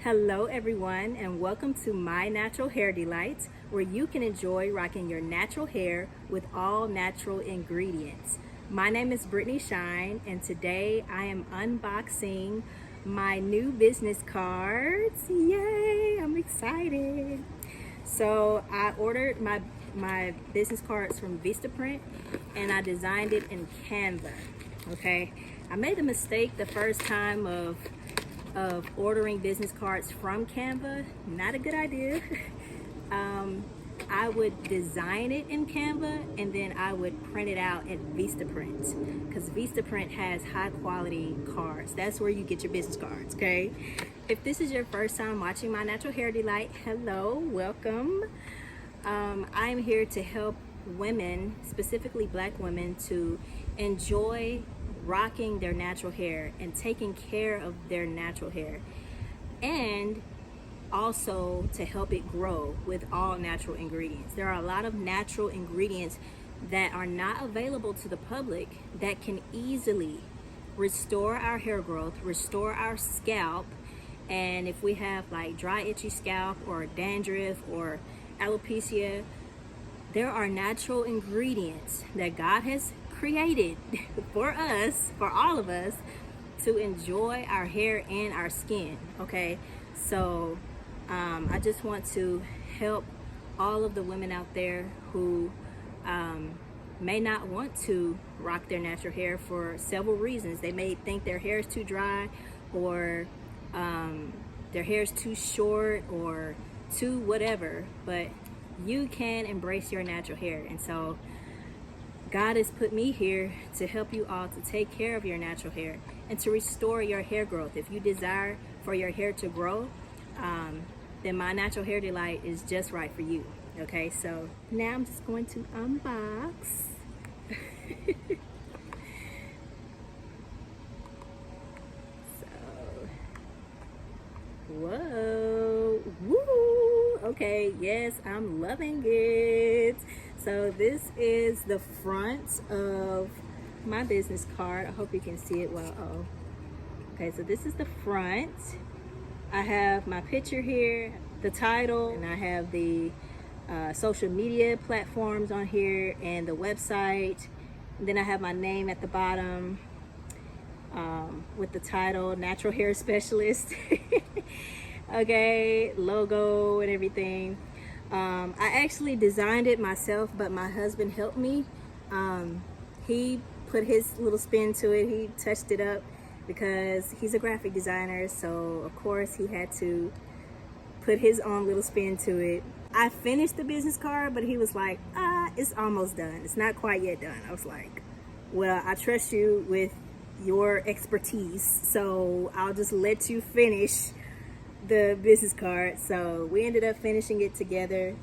Hello everyone, and welcome to My Natural Hair Delights, where you can enjoy rocking your natural hair with all natural ingredients. My name is Brittany Shine, and today I am unboxing my new business cards. Yay, I'm excited. So I ordered my business cards from Vistaprint and I designed it in Canva. Okay, I made the mistake the first time of ordering business cards from Canva. Not a good idea. I would design it in Canva and then I would print it out at Vistaprint, because Vistaprint has high quality cards. That's where you get your business cards, okay? If this is your first time watching My Natural Hair Delight, hello, welcome. I'm here to help women, specifically Black women, to enjoy rocking their natural hair and taking care of their natural hair, and also to help it grow with all natural ingredients. There are a lot of natural ingredients that are not available to the public that can easily restore our hair growth, restore our scalp. And if we have like dry, itchy scalp or dandruff or alopecia, there are natural ingredients that God has created for us, for all of us, to enjoy our hair and our skin. Okay, so I just want to help all of the women out there who may not want to rock their natural hair for several reasons. They may think their hair is too dry, or their hair is too short, or too whatever, but you can embrace your natural hair. And so God has put me here to help you all to take care of your natural hair and to restore your hair growth. If you desire for your hair to grow, then My Natural Hair Delight is just right for you. Okay, so now I'm just going to unbox. Whoa, woo, okay, yes, I'm loving it. So this is the front of my business card. I hope you can see it well. Oh, okay, so this is the front. I have my picture here, the title, and I have the social media platforms on here and the website. And then I have my name at the bottom, with the title, Natural Hair Specialist. Okay, logo and everything. I actually designed it myself, but my husband helped me. He put his little spin to it. He touched it up because he's a graphic designer, so of course he had to put his own little spin to it. I finished the business card, but he was like, it's almost done. It's not quite yet done. I was like, well, I trust you with your expertise, so I'll just let you finish the business card. So we ended up finishing it together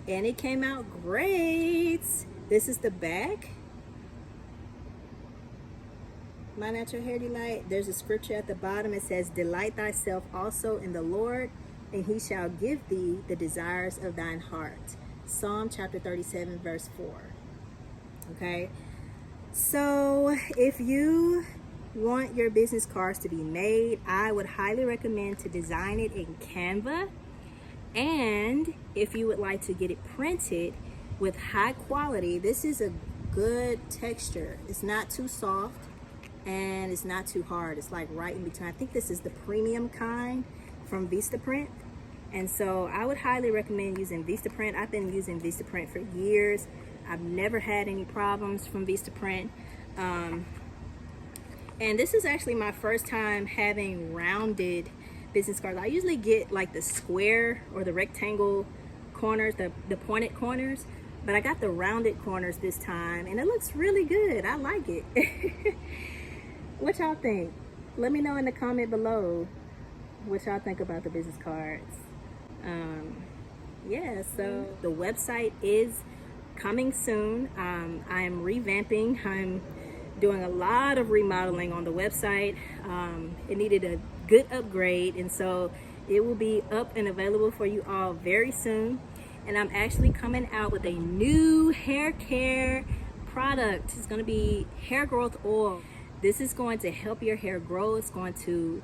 and it came out great. This is the back. My Natural Hair Delight. There's a scripture at the bottom. It says, delight thyself also in the Lord, and he shall give thee the desires of thine heart. Psalm chapter 37 verse 4. Okay, so if you want your business cards to be made, I would highly recommend to design it in Canva. And if you would like to get it printed with high quality, this is a good texture. It's not too soft and it's not too hard. It's like right in between. I think this is the premium kind from Vistaprint. And so I would highly recommend using Vistaprint. I've been using Vistaprint for years. I've never had any problems from Vistaprint. And this is actually my first time having rounded business cards. I usually get like the square or the rectangle corners, the pointed corners, but I got the rounded corners this time and it looks really good. I like it. What y'all think? Let me know in the comment below what y'all think about the business cards. Yeah, so the website is coming soon. I am revamping. I'm doing a lot of remodeling on the website. It needed a good upgrade, and so it will be up and available for you all very soon. And I'm actually coming out with a new hair care product. It's going to be hair growth oil. This is going to help your hair grow. It's going to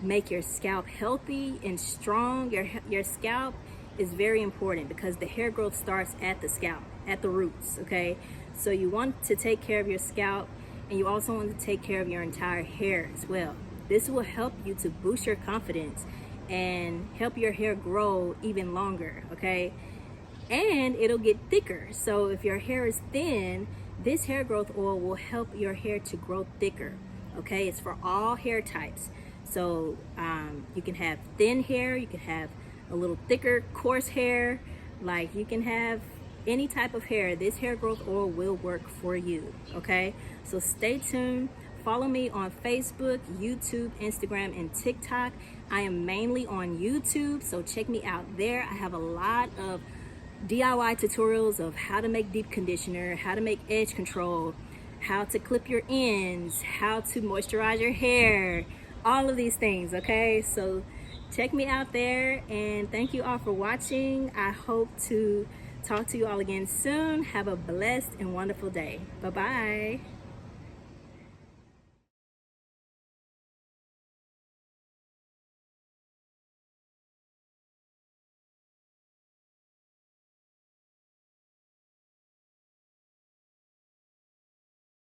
make your scalp healthy and strong. Your scalp is very important because the hair growth starts at the scalp, at the roots, okay? So you want to take care of your scalp, and you also want to take care of your entire hair as well. This will help you to boost your confidence and help your hair grow even longer, okay? And it'll get thicker. So if your hair is thin, this hair growth oil will help your hair to grow thicker, okay? It's for all hair types. So you can have thin hair, you can have a little thicker, coarse hair, like you can have any type of hair. This hair growth oil will work for you, okay? So stay tuned. Follow me on Facebook, YouTube, Instagram, and TikTok. I am mainly on YouTube, so check me out there. I have a lot of DIY tutorials of how to make deep conditioner, how to make edge control, how to clip your ends, how to moisturize your hair, all of these things, okay? So check me out there, and thank you all for watching. I hope to talk to you all again soon. Have a blessed and wonderful day. Bye-bye.